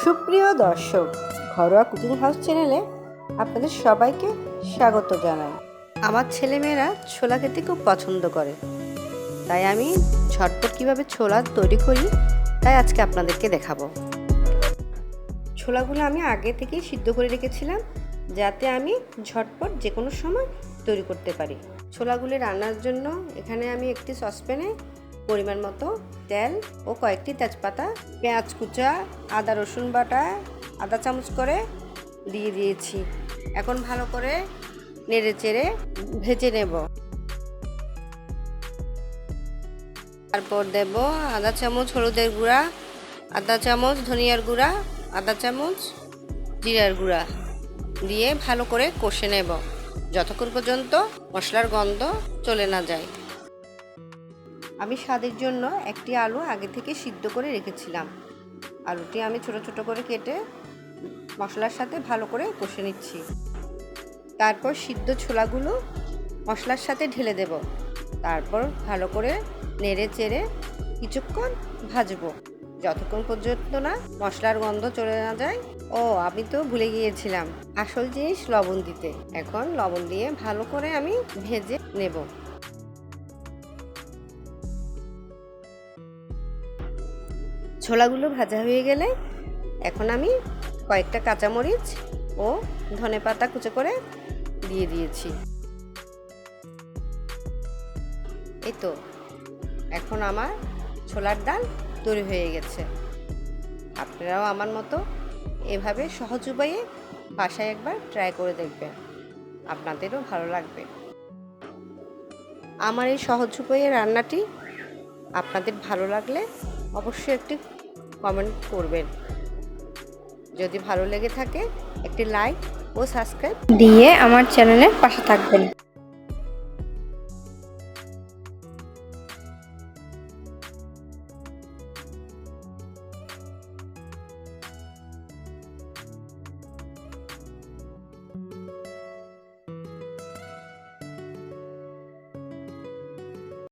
সুপ্রিয় দর্শক, ঘরোয়া কুকিং হাউস চ্যানেলে আপনাদের সবাইকে স্বাগত জানাই। আমার ছেলেমেয়েরা ছোলা খেতে খুব পছন্দ করে, তাই আমি ঝটপট কীভাবে ছোলা তৈরি করি তাই আজকে আপনাদেরকে দেখাবো। ছোলাগুলো আমি আগে থেকেই সিদ্ধ করে রেখেছিলাম যাতে আমি ঝটপট যে কোনো সময় তৈরি করতে পারি। ছোলাগুলি রান্নার জন্য এখানে আমি একটি সসপ্যানে পরিমাণ মতো তেল ও কয়েকটি তেজপাতা, পেঁয়াজ কুচা, আদা রসুন বাটা আধা চামচ করে দিয়ে দিয়েছি। এখন ভালো করে নেড়ে চেড়ে ভেজে নেব। তারপর দেব আধা চামচ হলুদের গুঁড়া, আধা চামচ ধনিয়ার গুঁড়া, আধা চামচ জিরার গুঁড়া দিয়ে ভালো করে কষে নেব যতক্ষণ পর্যন্ত মশলার গন্ধ চলে না যায়। আমি স্বাদের জন্য একটি আলু আগে থেকে সিদ্ধ করে রেখেছিলাম। আলুটি আমি ছোট ছোট করে কেটে মশলার সাথে ভালো করে কষে নিচ্ছি। তারপর সিদ্ধ ছোলাগুলো মশলার সাথে ঢেলে দেব। তারপর ভালো করে নেড়ে চেড়ে কিছুক্ষণ ভাজবো যতক্ষণ পর্যন্ত না মশলার গন্ধ চলে না যায়। ও আমি তো ভুলে গিয়েছিলাম আসল জিনিস লবণ দিতে। এখন লবণ দিয়ে ভালো করে আমি ভেজে নেব। ছোলাগুলো ভাজা হয়ে গেলে এখন আমি কয়েকটা কাঁচামরিচ ও ধনেপাতা কুচো করে দিয়ে দিয়েছি। এই তো এখন আমার ছোলার ডাল তৈরি হয়ে গেছে। আপনারাও আমার মতো এভাবে সহজ উপায়ে বাসায় একবার ট্রাই করে দেখবেন, আপনাদেরও ভালো লাগবে। আমার এই সহজ উপায়ে রান্নাটি আপনাদের ভালো লাগলে অবশ্যই একটি কমেন্ট করবেন। যদি ভালো লেগে থাকে একটি লাইক ও সাবস্ক্রাইব দিয়ে আমার চ্যানেলের পাশে থাকবেন।